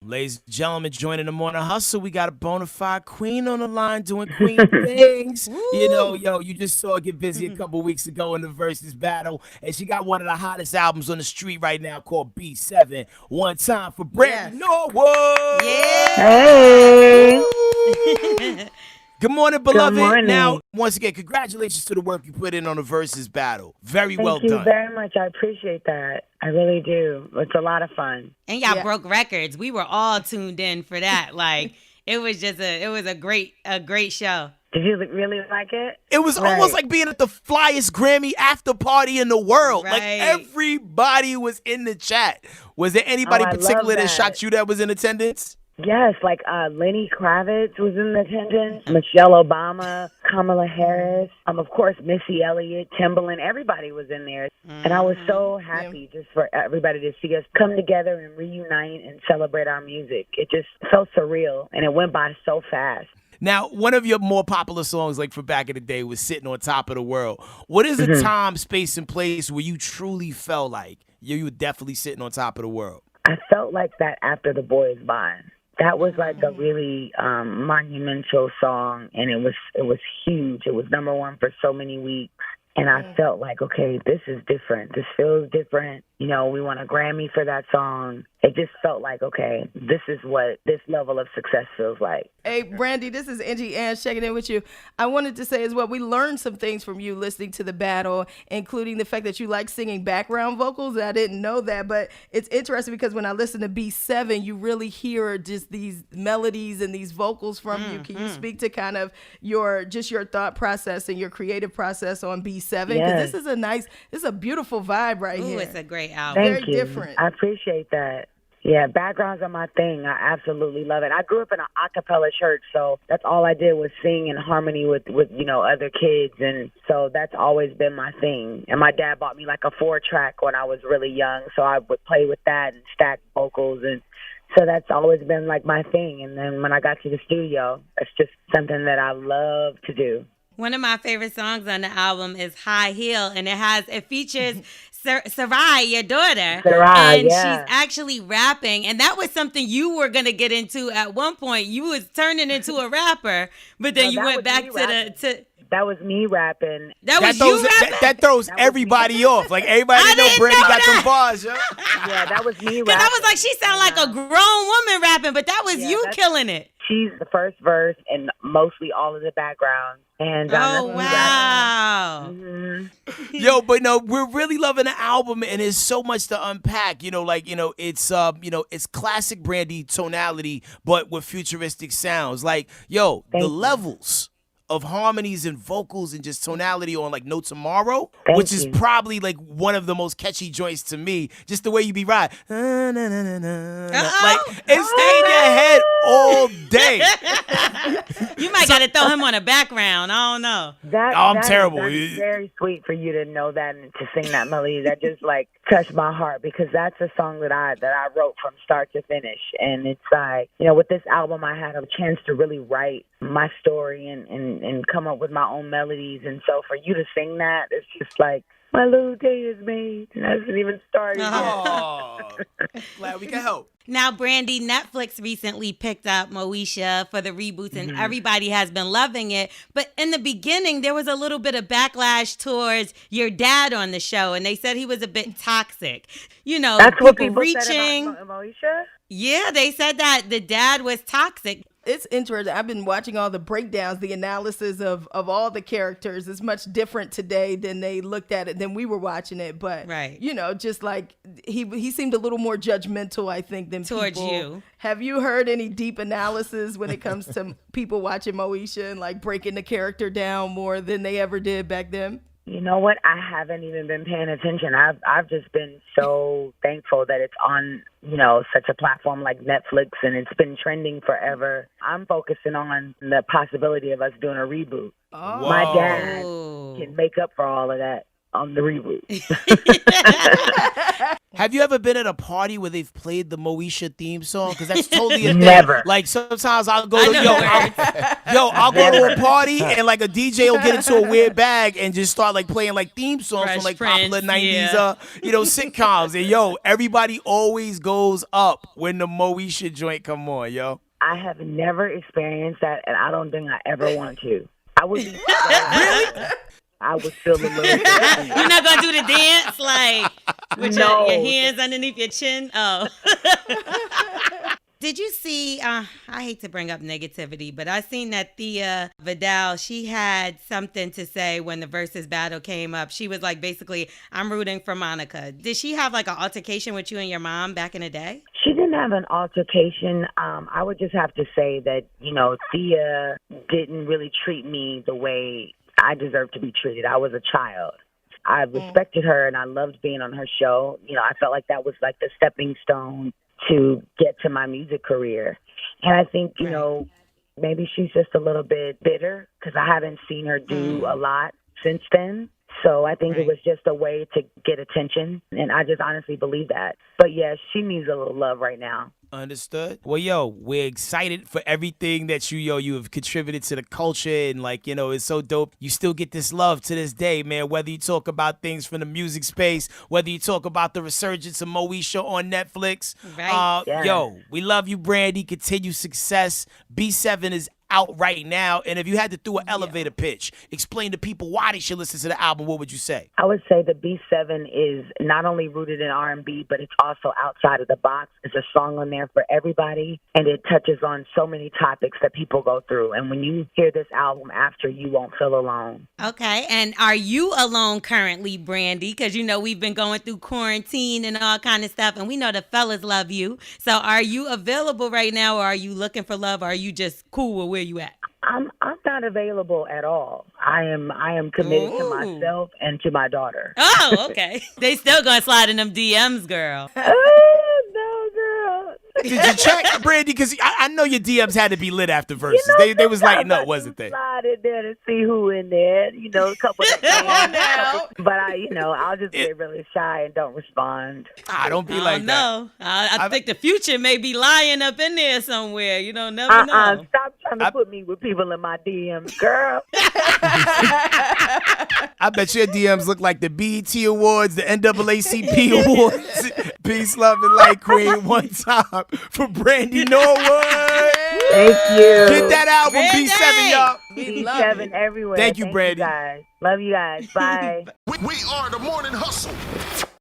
Ladies and gentlemen, joining the Morning Hustle, we got a bona fide queen on the line doing queen things. You just saw her get busy a couple weeks ago in the Versus battle, and she got one of the hottest albums on the street right now called B7. One time for Brandy Norwood. Hey. Good morning, Good beloved. morning. Now, once again, congratulations to the work you put in on the Versus battle. Very well Thank you done. very much. I appreciate that. I really do. It's a lot of fun. And y'all broke records. We were all tuned in for that. Like it was just a great show. Did you really like it? It was almost like being at the flyest Grammy after party in the world. Like everybody was in the chat. Was there anybody particular that shocked you that was in attendance? Yes, like Lenny Kravitz was in attendance, Michelle Obama, Kamala Harris, of course Missy Elliott, Timbaland, everybody was in there. And I was so happy just for everybody to see us come together and reunite and celebrate our music. It just felt surreal, and it went by so fast. Now, one of your more popular songs, like for back in the day, was Sitting on Top of the World. What is a time, space, and place where you truly felt like you were definitely sitting on top of the world? I felt like that after The Boy Is Mine. That was like a really monumental song, and it was huge. It was number one for so many weeks, and I felt like, okay, this is different. This feels different. You know, we won a Grammy for that song. It just felt like, okay, this is what this level of success feels like. Hey, Brandy, this is Angie Ann checking in with you. I wanted to say as well, we learned some things from you listening to the battle, including the fact that you like singing background vocals. I didn't know that, but it's interesting because when I listen to B7, you really hear just these melodies and these vocals from you. Can you speak to kind of your thought process and your creative process on B7? Because this is a beautiful vibe right here. It's a great album. Thank you. Different. I appreciate that. Yeah, backgrounds are my thing. I absolutely love it. I grew up in an a cappella church, so that's all I did was sing in harmony with other kids, and so that's always been my thing. And my dad bought me like a 4-track when I was really young, so I would play with that and stack vocals, and so that's always been like my thing. And then when I got to the studio, it's just something that I love to do. One of my favorite songs on the album is High Heel, and it features Sarai, your daughter. Sarai, and she's actually rapping, and that was something you were going to get into at one point. You was turning into a rapper, but then you went back to That was me rapping. That was you rapping? That throws everybody off. Like, everybody know Brandy got some bars, yo. Yeah, that was me rapping. Because I was like, she sounded like a grown woman rapping, but that was you killing it. She's the first verse and mostly all of the background. And wow. Yo, but no, we're really loving the album, and there's so much to unpack. It's classic Brandy tonality, but with futuristic sounds. Like, the levels of harmonies and vocals and just tonality on like No Tomorrow, which is probably like one of the most catchy joints to me. Just the way you be riding. Like, it stayed in your head all day. You might got to throw him on a background. I don't know. I'm terrible. That's very sweet for you to know that and to sing that melody. That just like touched my heart, because that's a song that I wrote from start to finish. And it's like, with this album, I had a chance to really write my story and come up with my own melodies. And so for you to sing that, it's just like, my little day is made. It hasn't even started yet. Glad we can help. Now, Brandy, Netflix recently picked up Moesha for the reboots, and everybody has been loving it. But in the beginning, there was a little bit of backlash towards your dad on the show, and they said he was a bit toxic. That's what people said about Moesha? Yeah, they said that the dad was toxic. It's interesting. I've been watching all the breakdowns, the analysis of all the characters. It's much different today than they looked at it, than we were watching it. But, just like he seemed a little more judgmental, I think, than towards people. You. Have you heard any deep analysis when it comes to people watching Moesha and like breaking the character down more than they ever did back then? You know what? I haven't even been paying attention. I've just been so thankful that it's on, such a platform like Netflix, and it's been trending forever. I'm focusing on the possibility of us doing a reboot. Oh. My dad can make up for all of that. on the reboot. Have you ever been at a party where they've played the Moesha theme song? Because that's totally a thing. Never. Like sometimes I'll go I to know I'll go to a party and like a DJ will get into a weird bag and just start like playing like theme songs Fresh from like Prince, popular 90s yeah. sitcoms. And everybody always goes up when the Moesha joint come on, yo. I have never experienced that, and I don't think I ever want to. I would be Really? I would feel a little bit. You're not gonna do the dance like with No. your hands underneath your chin? Oh. Did you see, I hate to bring up negativity, but I seen that Thea Vidal, she had something to say when the Versus battle came up. She was like, basically, I'm rooting for Monica. Did she have like an altercation with you and your mom back in the day? She didn't have an altercation. I would just have to say that, Thea didn't really treat me the way I deserved to be treated. I was a child. I respected her and I loved being on her show. I felt like that was like the stepping stone to get to my music career. And I think, maybe she's just a little bit bitter because I haven't seen her do a lot since then. So I think it was just a way to get attention. And I just honestly believe that. But yeah, she needs a little love right now. Understood. Well, yo, we're excited for everything that you have contributed to the culture, and it's so dope. You still get this love to this day, man. Whether you talk about things from the music space, whether you talk about the resurgence of Moesha on Netflix, Right. Yo, we love you, Brandy. Continue success. B7 is out right now, and if you had to do an elevator pitch, explain to people why they should listen to the album, what would you say? I would say the B7 is not only rooted in R&B, but it's also outside of the box. There's a song on there for everybody, and it touches on so many topics that people go through. And when you hear this album after, you won't feel alone. Okay, and are you alone currently, Brandy? Because we've been going through quarantine and all kind of stuff, and we know the fellas love you. So are you available right now, or are you looking for love, or are you just cool with where you at? I'm not available at all. I am committed to myself and to my daughter. Oh, okay. They still gonna slide in them DMs, girl. Oh, no, girl. Did you check, Brandy? Because I know your DMs had to be lit after Versus. They was lighting up, wasn't they? Slide in there to see who in there. A couple of names. But I'll just get really shy and don't respond. Don't be like that. No, I think the future may be lying up in there somewhere. Never know. Stop trying to put me with people in my DMs, girl. I bet your DMs look like the BET Awards, the NAACP Awards. Peace, love, and light, queen. One time for Brandy Norwood. Thank you. Get that album, Brandy. B7, y'all. B7 everywhere. Thank you, Brandy. You guys. Love you guys. Bye. We are the morning hustle.